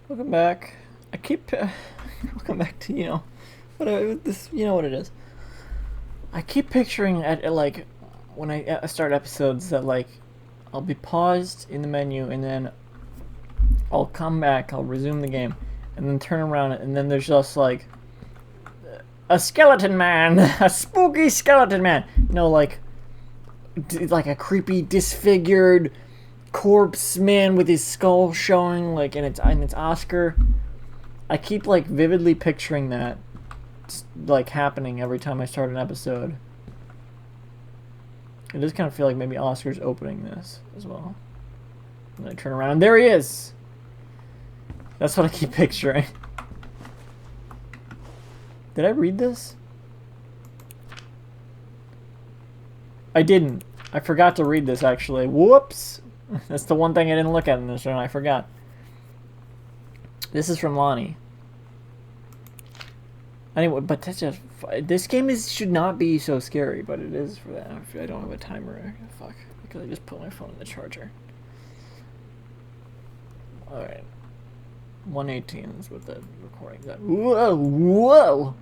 Welcome back. I keep welcome back to what this what it is. I keep picturing at like when I start episodes that like I'll be paused in the menu and then I'll come back, I'll resume the game, and then turn around and then there's just like a skeleton man, a spooky skeleton man. No, like a creepy disfigured corpse man with his skull showing, like, and it's Oscar. I keep like vividly picturing that like happening every time I start an episode. I just kind of feel like maybe Oscar's opening this as well. And I turn around and there he is. That's what I keep picturing. Did I read this? I didn't. I forgot to read this actually. Whoops. That's the one thing I didn't look at in this one. I forgot. This is from Lonnie. Anyway, but that's just... This game should not be so scary, but it is for that. I don't have a timer. Fuck. Because I just put my phone in the charger. Alright. 118 is what the recording's at. Whoa! Whoa!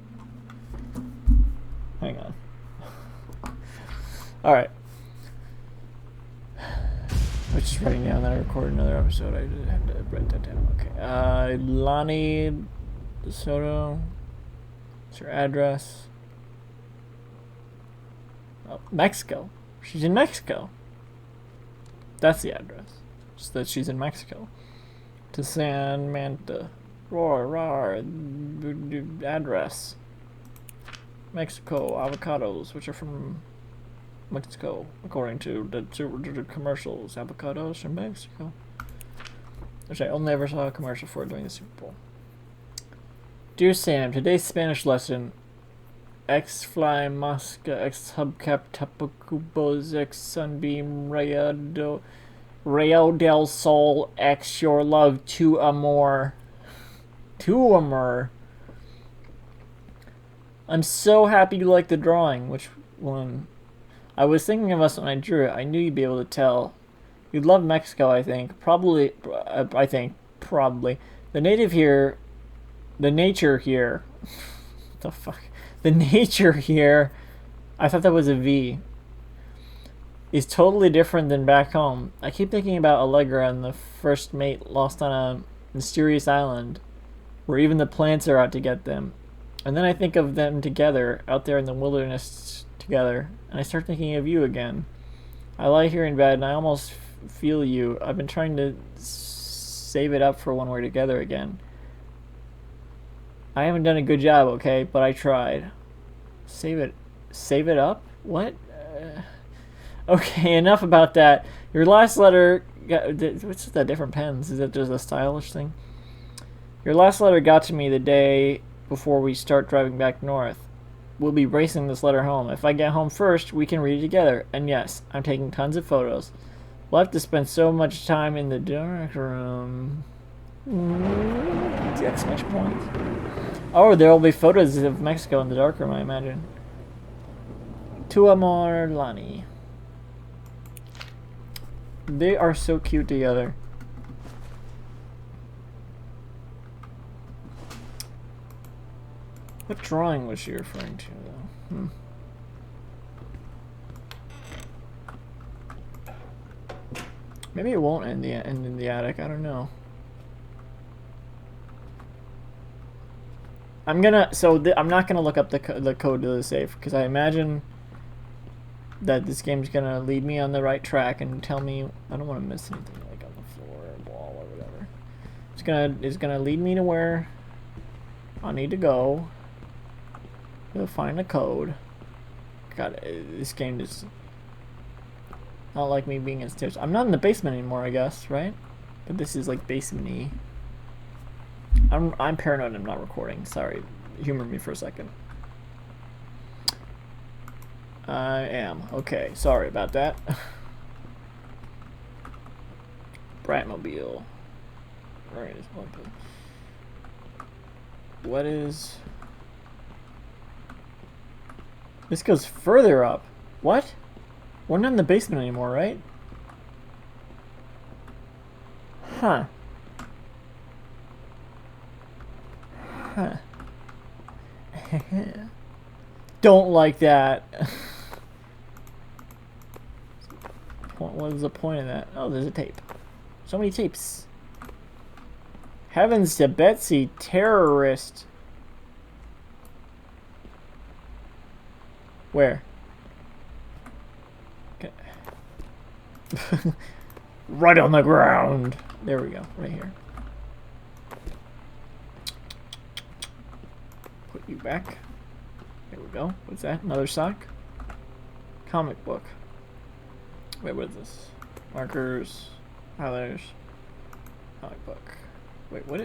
Hang on. Alright. I was just writing down that I recorded another episode. I just had to write that down. Okay. Lonnie DeSoto. What's her address? Oh, Mexico. She's in Mexico. That's the address. Just that she's in Mexico. To San Manta. Roar. Address. Mexico. Avocados, which are from Mexico, according to the commercials. Avocados from Mexico. Which I only ever saw a commercial for during the Super Bowl. Dear Sam, today's Spanish lesson: X fly mosca, X hubcap tapacubos, X sunbeam rayo del sol, X your love to amor. To amor. I'm so happy you like the drawing. Which one? I was thinking of us when I drew it. I knew you'd be able to tell. You'd love Mexico, I think. Probably. The nature here. What the fuck? The nature here. I thought that was a V. Is totally different than back home. I keep thinking about Allegra and the first mate lost on a mysterious island, where even the plants are out to get them. And then I think of them together, out there in the wilderness together, and I start thinking of you again. I lie here in bed and I almost feel you. I've been trying to save it up for when we're together again. I haven't done a good job, okay, but I tried. Save it up? What? Okay, enough about that. Your last letter what's that, different pens? Is that just a stylish thing? Your last letter got to me the day before we start driving back north. We'll be racing this letter home. If I get home first, we can read it together. And yes, I'm taking tons of photos. We'll have to spend so much time in the dark room. The exclamation point. Oh, there will be photos of Mexico in the dark room, I imagine. Tu amor, Lonnie. They are so cute together. What drawing was she referring to, though? Maybe it won't end in the attic. I don't know. I'm not gonna look up the code to the safe because I imagine that this game's gonna lead me on the right track and tell me I don't want to miss anything like on the floor or wall or whatever. It's gonna lead me to where I need to go. Go find a code. God, this game is not like me being in stairs. I'm not in the basement anymore, I guess, right? But this is like basement-y. I'm paranoid. I'm not recording. Sorry, humor me for a second. I am. Okay, sorry about that. Bratmobile. Alright, what is... This goes further up. What? We're not in the basement anymore, right? Huh. Don't like that. What is the point of that? Oh, there's a tape. So many tapes. Heavens to Betsy, terrorist. Where? Okay. Right on the ground. There we go, right here. Put you back. There we go. What's that? Another sock? Comic book. Wait, what is this? Markers, highlighters, comic book. Wait, what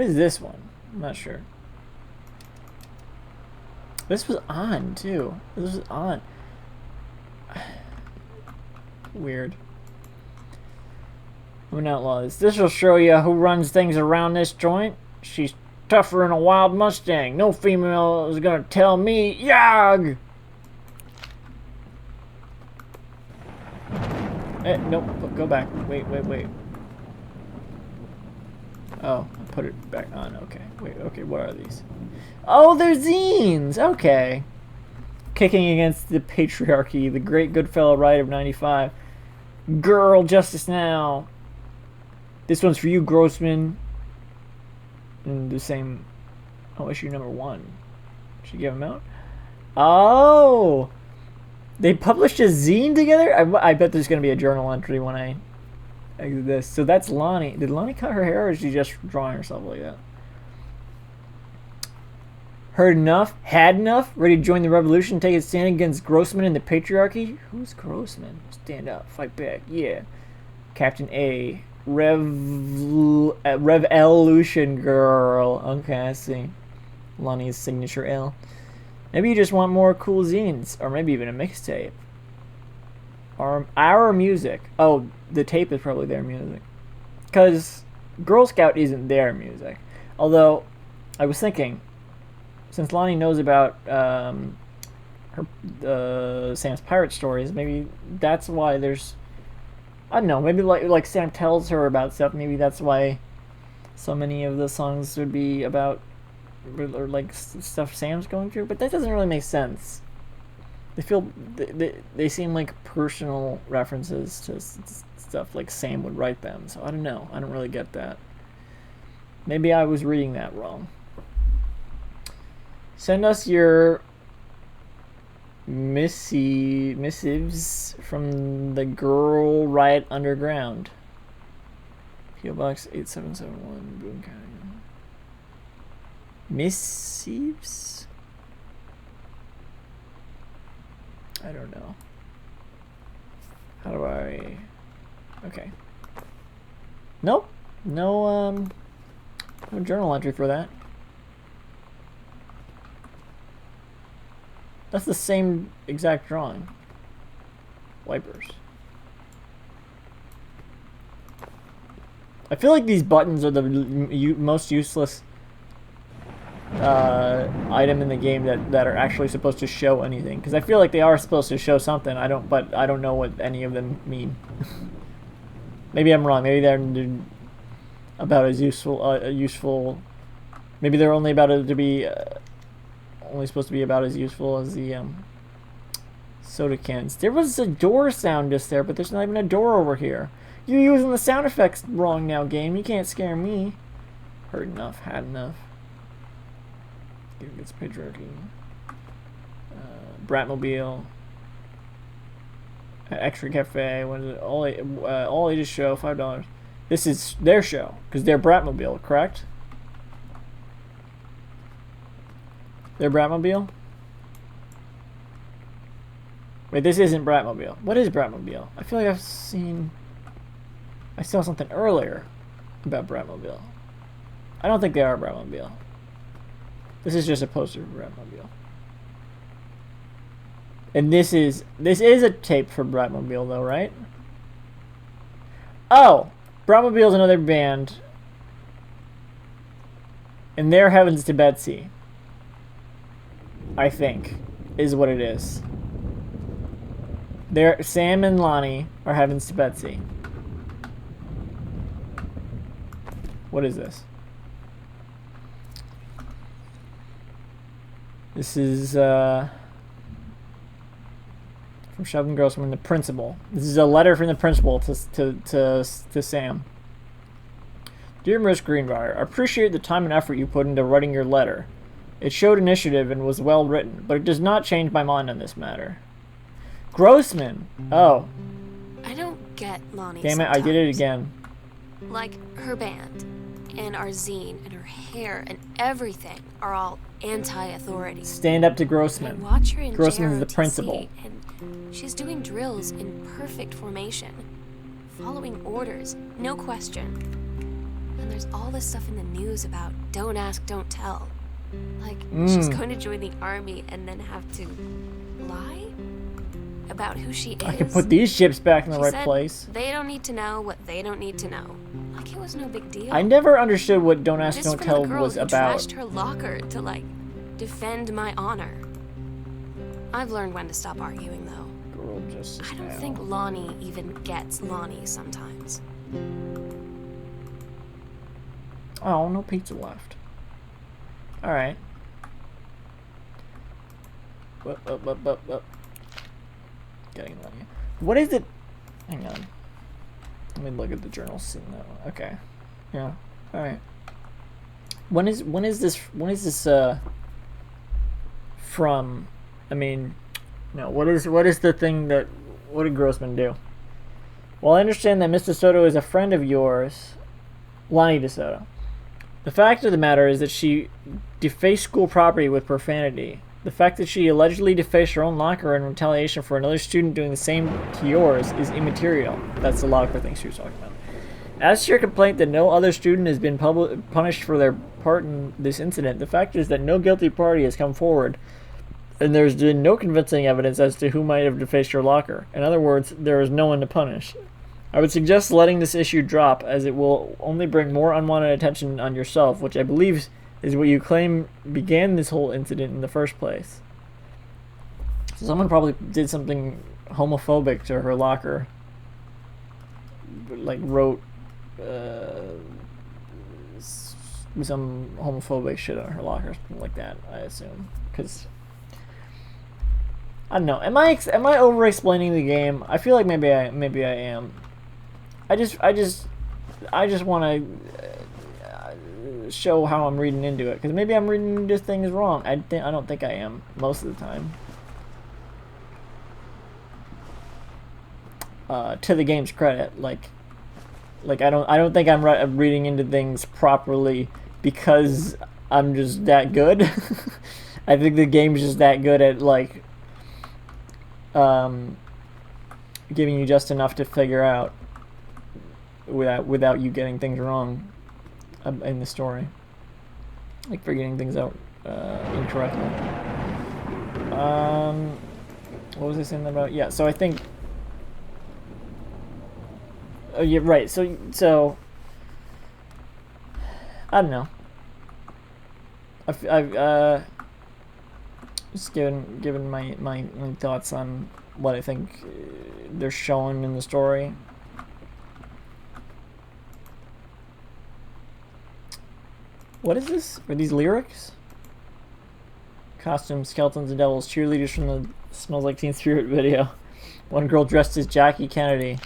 is this one? I'm not sure. This was on too. This was on. Weird. I'm an outlaw. This will show you who runs things around this joint. She's tougher than a wild Mustang. No female is gonna tell me, Yag! Nope, go back. Wait. Oh, I put it back on. Okay, wait, okay, what are these? Oh, they're zines! Okay. Kicking against the patriarchy, the great Goodfellow Ride of 95. Girl, justice now. This one's for you, Grossman. And the same... Oh, issue number 1. Should give them out? Oh! They published a zine together? I bet there's going to be a journal entry when I exit this. So that's Lonnie. Did Lonnie cut her hair or is she just drawing herself like that? Heard enough? Had enough? Ready to join the revolution? Take a stand against Grossman and the patriarchy? Who's Grossman? Stand up. Fight back. Yeah. Captain A. Revolution girl. Okay, I see. Lonnie's signature L. Maybe you just want more cool zines, or maybe even a mixtape. Or our music. Oh, the tape is probably their music. Because Girl Scout isn't their music. Although, I was thinking, since Lonnie knows about Sam's pirate stories, maybe that's why there's... I don't know, maybe like Sam tells her about stuff, maybe that's why so many of the songs would be about... or like stuff Sam's going through, but that doesn't really make sense. They seem like personal references to stuff like Sam would write them, so I don't know. I don't really get that. Maybe I was reading that wrong. Send us your missives from the Girl Riot Underground. P.O. Box 8771, Boone County. Missives? I don't know. How do I... Okay. Nope. No journal entry for that. That's the same exact drawing. Wipers. I feel like these buttons are the most useless item in the game that are actually supposed to show anything, because I feel like they are supposed to show something. But I don't know what any of them mean. Maybe I'm wrong. Maybe they're about as useful. Maybe they're only about to be only supposed to be about as useful as the soda cans. There was a door sound just there, but there's not even a door over here. You're using the sound effects wrong now, game. You can't scare me. Heard enough. Had enough. Gets patriarchy. Bratmobile. Extra Cafe. What is it? All ages show. $5. This is their show because they're Bratmobile, correct? They're Bratmobile. Wait, this isn't Bratmobile. What is Bratmobile? I feel like I saw something earlier about Bratmobile. I don't think they are Bratmobile. This is just a poster for Bratmobile. And this is a tape for Bratmobile though, right? Oh! Bratmobile's another band. And they're Heavens to Betsy. I think. Is what it is. Sam and Lonnie are Heavens to Betsy. What is this? This is from Sheldon Grossman, the principal. This is a letter from the principal to Sam. Dear Miss Greenbrier, I appreciate the time and effort you put into writing your letter. It showed initiative and was well written, but it does not change my mind on this matter. Grossman! Oh. I don't get Lonnie Damn it, sometimes. I did it again. Like, her band, and our zine, and her hair, and everything are all anti-authority. Stand up to I Grossman. watch her in Grossman is the JROTC, principal. and she's doing drills in perfect formation, following orders, no question. And there's all this stuff in the news about don't ask, don't tell. Like, she's going to join the army and then have to lie about who she is. I can put these ships back in the She right said place. They don't need to know what they don't need to know. Like it was no big deal. I never understood what Don't Ask, Just Don't from Tell the girl was who about. trashed her locker to like defend my honor. I've learned when to stop arguing though. Girl Justice I don't Now. think Lonnie even gets Lonnie sometimes. Oh, no pizza left. Alright. Up. Getting money. What is it? Hang on. Let me look at the journal scene now. Okay. Yeah. Alright. When is this from? I mean, no, what is the thing that, what did Grossman do? Well, I understand that Miss DeSoto is a friend of yours, Lonnie DeSoto. The fact of the matter is that she defaced school property with profanity. The fact that she allegedly defaced her own locker in retaliation for another student doing the same to yours is immaterial. That's the locker thing she was talking about. As to your complaint that no other student has been punished for their part in this incident, the fact is that no guilty party has come forward, and there's been no convincing evidence as to who might have defaced your locker. In other words, there is no one to punish. I would suggest letting this issue drop, as it will only bring more unwanted attention on yourself, which I believe is what you claim began this whole incident in the first place. So someone probably did something homophobic to her locker. Like wrote some homophobic shit on her locker, something like that, I assume. Because I don't know. Am I over explaining the game? I feel like maybe I am. I just want to show how I'm reading into it, because maybe I'm reading into things wrong. I don't think I am most of the time. To the game's credit, like I don't think I'm reading into things properly because I'm just that good. I think the game's just that good at like giving you just enough to figure out without you getting things wrong in the story, like figuring things out incorrectly. What was I saying about? Yeah, so I think. Oh yeah, right. So I don't know. I've just given my thoughts on what I think they're showing in the story. What is this? Are these lyrics? Costumes, skeletons, and devils. Cheerleaders from the Smells Like Teen Spirit video. One girl dressed as Jackie Kennedy.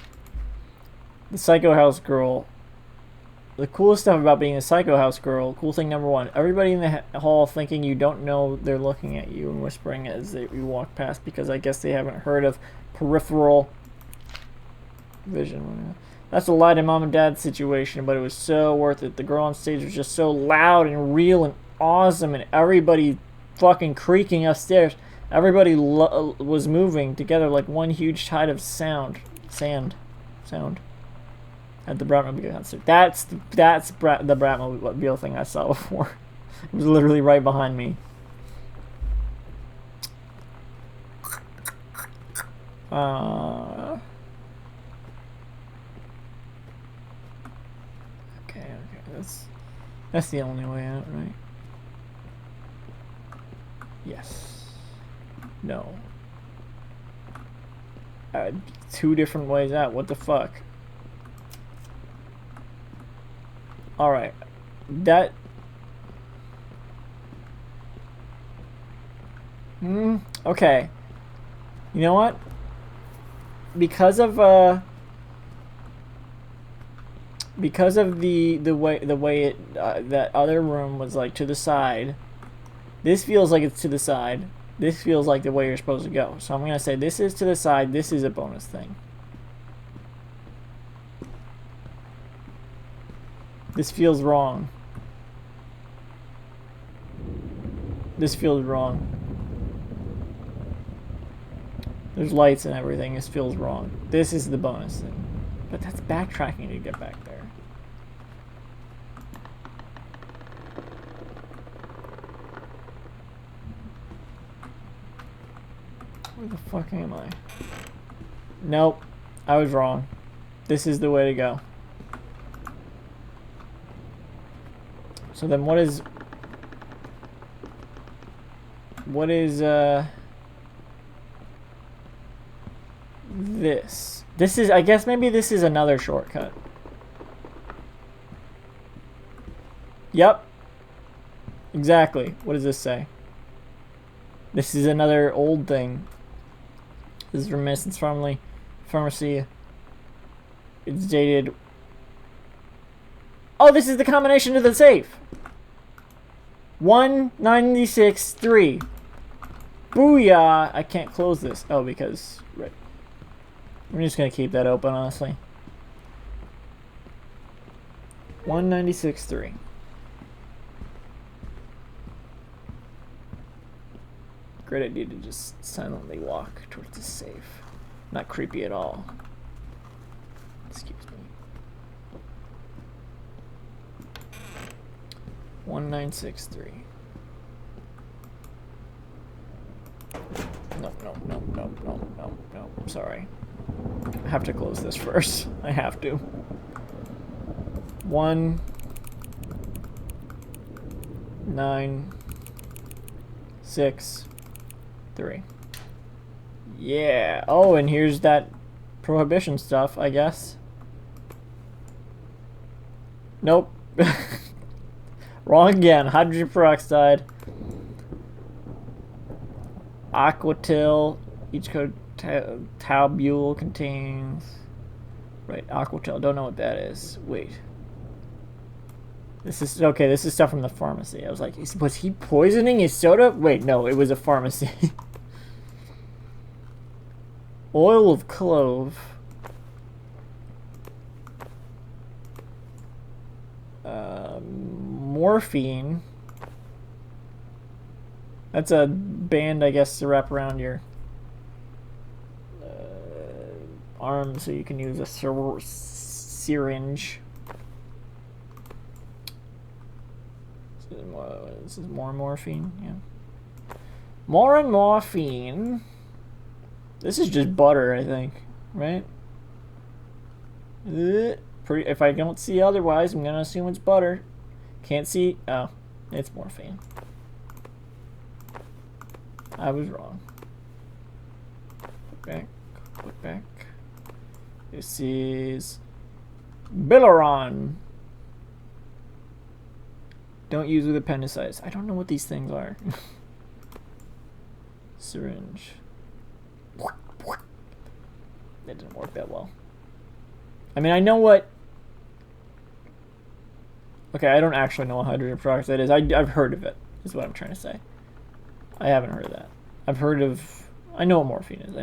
The Psycho House girl. The coolest stuff about being a Psycho House girl. Cool thing number one. Everybody in the hall thinking you don't know they're looking at you and whispering as you walk past, because I guess they haven't heard of peripheral vision. That's a lie to mom and dad's situation, but it was so worth it. The girl on stage was just so loud and real and awesome, and everybody fucking creaking upstairs. Everybody was moving together like one huge tide of sound at the Bratmobile concert. That's the Bratmobile thing I saw before. It was literally right behind me. Okay, that's the only way out, right? Yes. No. Two different ways out. What the fuck? Alright. That... Okay. You know what? Because of the way it that other room was like to the side. This feels like it's to the side. This feels like the way you're supposed to go. So I'm gonna say this is to the side. This is a bonus thing. This feels wrong. This feels wrong. There's lights and everything. This feels wrong. This is the bonus thing. But that's backtracking to get back there. Where the fuck am I? Nope. I was wrong. This is the way to go. So then what is this? This is, I guess maybe this is another shortcut. Yep. Exactly. What does this say? This is another old thing. This is Reminiscence Pharmacy. It's dated. Oh, this is the combination to the safe. 196.3. Booyah! I can't close this. Oh, because right. I'm just gonna keep that open, honestly. 196.3. Great idea to just silently walk towards the safe. Not creepy at all. Excuse me. 1963. No. Sorry. I have to close this first. I have to. 1 9 6 3. Yeah. Oh, and here's that prohibition stuff, I guess. Nope. Wrong again. Hydrogen peroxide. Aquatil. Each code tabule contains. Right, Aquatil. Don't know what that is. Wait. This is okay. This is stuff from the pharmacy. I was like, was he poisoning his soda? Wait, no, it was a pharmacy. Oil of clove. Morphine. That's a band, I guess, to wrap around your arm so you can use a syringe. This is more morphine, yeah. More morphine. This is just butter, I think, right? If I don't see otherwise, I'm gonna assume it's butter. Can't see. Oh, it's morphine. I was wrong. Put back. This is Bilaron. Don't use with appendicitis. I don't know what these things are. Syringe. That didn't work that well. I mean, I know what... Okay, I don't actually know what hydrogen peroxide is. I've heard of it, is what I'm trying to say. I haven't heard of that. I've heard of... I know what morphine is.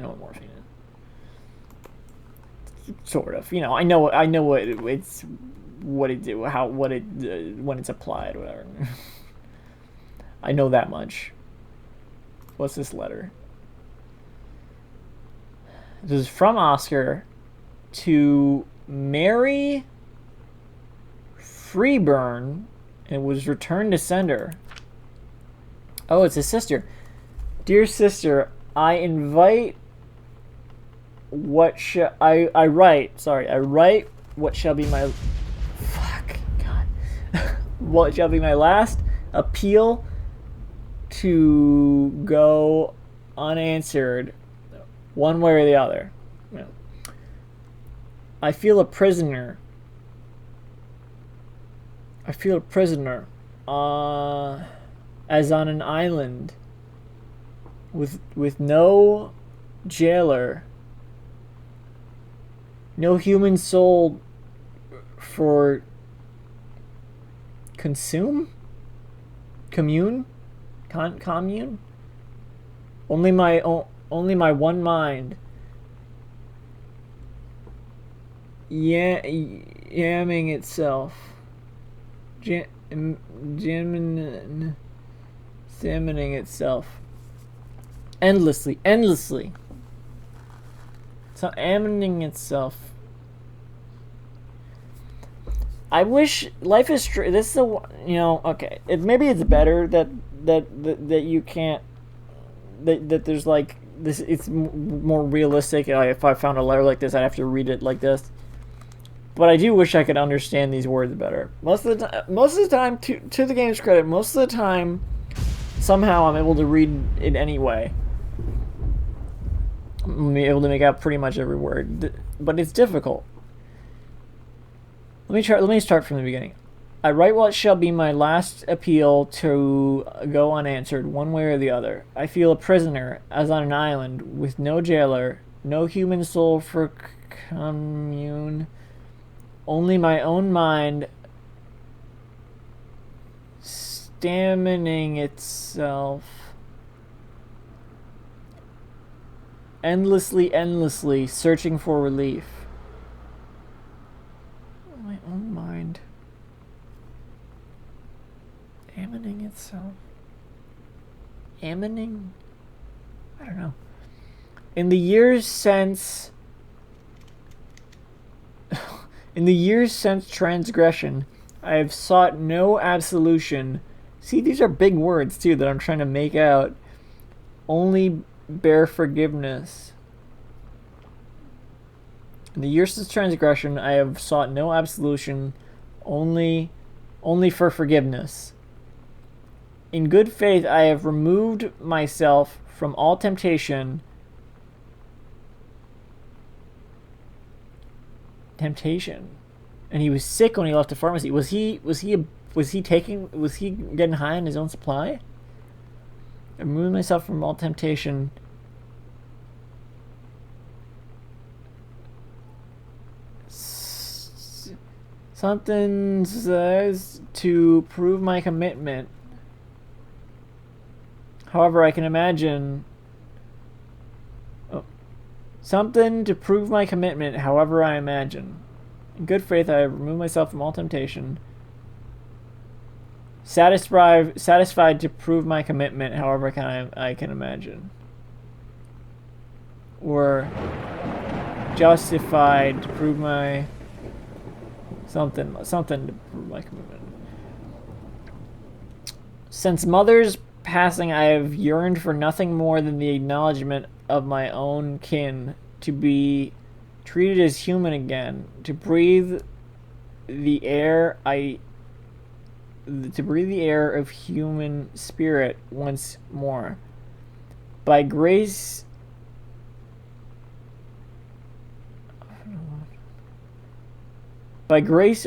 Sort of. You know, I know what it's... What it do, how, what it, when it's applied, whatever. I know that much. What's this letter? This is from Oscar to Mary Freeburn, and was returned to sender. Oh, it's his sister. Dear sister, I invite what I write what shall be my what shall be my last appeal to go unanswered one way or the other. No. I feel a prisoner. As on an island with no jailer, no human soul for commune, commune. Only my one mind. Yamming itself. Salmoning itself. Endlessly. So ammoning itself. I wish life is this is the okay. Maybe it's better that you can't that there's like this. It's more realistic. If I found a letter like this, I'd have to read it like this. But I do wish I could understand these words better. Most of the time, to the game's credit, most of the time, somehow I'm able to read it anyway. I'm able to make out pretty much every word, but it's difficult. Let me start from the beginning. I write what shall be my last appeal to go unanswered, one way or the other. I feel a prisoner, as on an island, with no jailer, no human soul for commune. Only my own mind stamining itself. Endlessly searching for relief. My own mind. Ammoning itself. Ammoning? I don't know. In the years since transgression, I have sought no absolution. See, these are big words, too, that I'm trying to make out. Only bear forgiveness. In the years since transgression, I have sought no absolution, only for forgiveness. In good faith, I have removed myself from all temptation. And he was sick when he left the pharmacy. Was he getting high on his own supply? I removed myself from all temptation. Something says to prove my commitment. However, I can imagine. Something to prove my commitment, however I imagine. In good faith, I have removed myself from all temptation. Satisfied to prove my commitment, however I can imagine. Or justified to prove my something to prove my commitment. Since mother's passing, I have yearned for nothing more than the acknowledgement of my own kin, to be treated as human again, to breathe the air of human spirit once more. By grace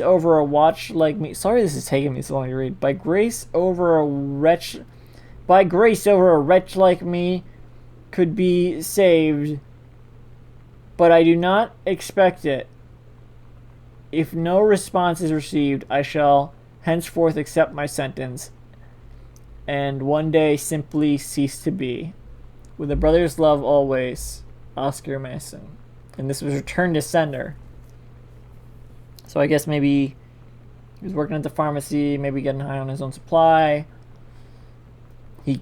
over a watch like me. Sorry this is taking me so long to read. By grace over a wretch like me could be saved, but I do not expect it. If no response is received, I shall henceforth accept my sentence, and one day simply cease to be. With a brother's love always, Oscar Mason. And this was returned to sender. So I guess maybe he was working at the pharmacy, maybe getting high on his own supply. His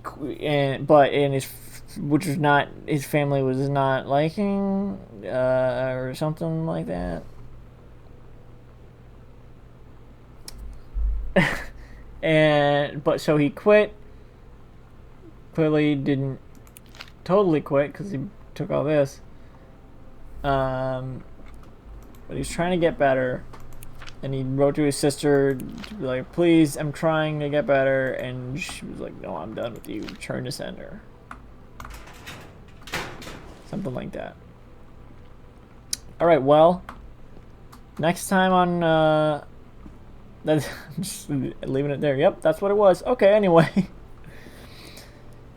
family was not liking, or something like that. So he quit. Clearly didn't totally quit because he took all this. But he's trying to get better. And he wrote to his sister to be like, please, I'm trying to get better. And she was like, no, I'm done with you. Return to sender. Something like that. Alright, well, next time on, that's just leaving it there. Yep, that's what it was. Okay, anyway.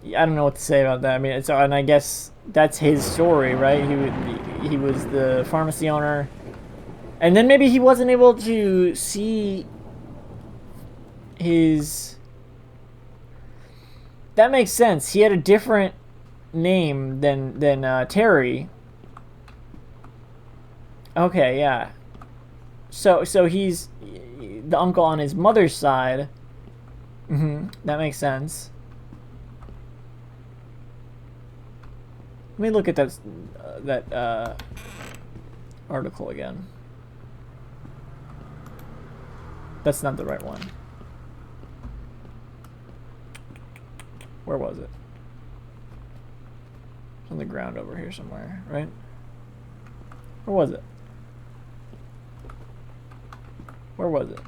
I don't know what to say about that. I mean, it's, and I guess that's his story, right? He was the pharmacy owner, and then maybe he wasn't able to see his. That makes sense. He had a different name than Terry. Okay, yeah. So he's the uncle on his mother's side. That makes sense. Let me look at that article again. That's not the right one. Where was it? It's on the ground over here somewhere, right? Where was it? Where was it?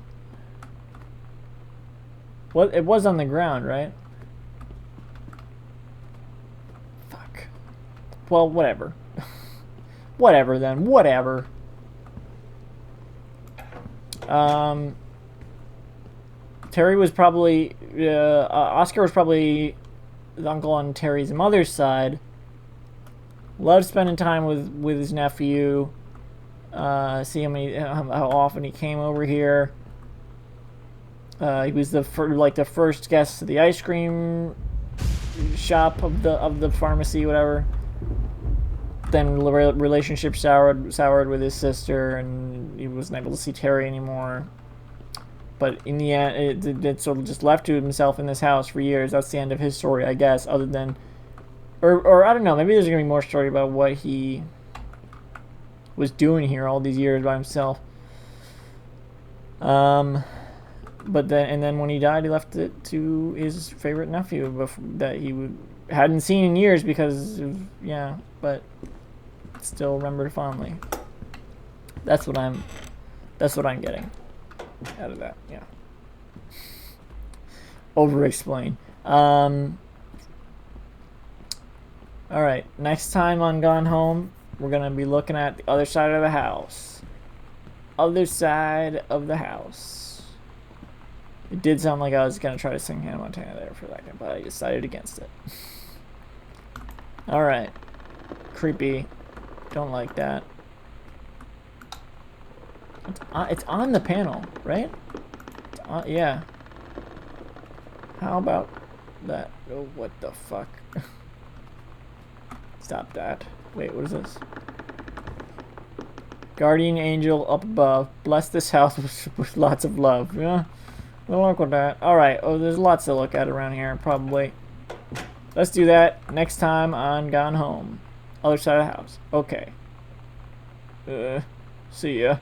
What? It was on the ground, right? Fuck. Well, whatever. Whatever then. Whatever. Terry was probably Oscar was probably the uncle on Terry's mother's side. Loved spending time with his nephew. See how often he came over here. He was the first guest to the ice cream shop of the pharmacy, whatever. Then the relationship soured with his sister, and he wasn't able to see Terry anymore. But in the end, it sort of just left to himself in this house for years. That's the end of his story, I guess. Other than, or I don't know. Maybe there's gonna be more story about what he was doing here all these years by himself. But then when he died, he left it to his favorite nephew that he hadn't seen in years because of, but still remembered fondly. That's what I'm getting out of that. Yeah. Over-explain. All right. Next time on Gone Home, we're gonna be looking at the other side of the house. Other side of the house. It did sound like I was gonna try to sing Hannah Montana there for a second, but I decided against it. All right. Creepy. Don't like that. It's on the panel, right? It's on, yeah. How about that? Oh, what the fuck? Stop that. Wait, what is this? Guardian angel up above. Bless this house with lots of love. Yeah. Good luck with that. Alright. Oh, there's lots to look at around here, probably. Let's do that next time on Gone Home. Other side of the house. Okay. See ya.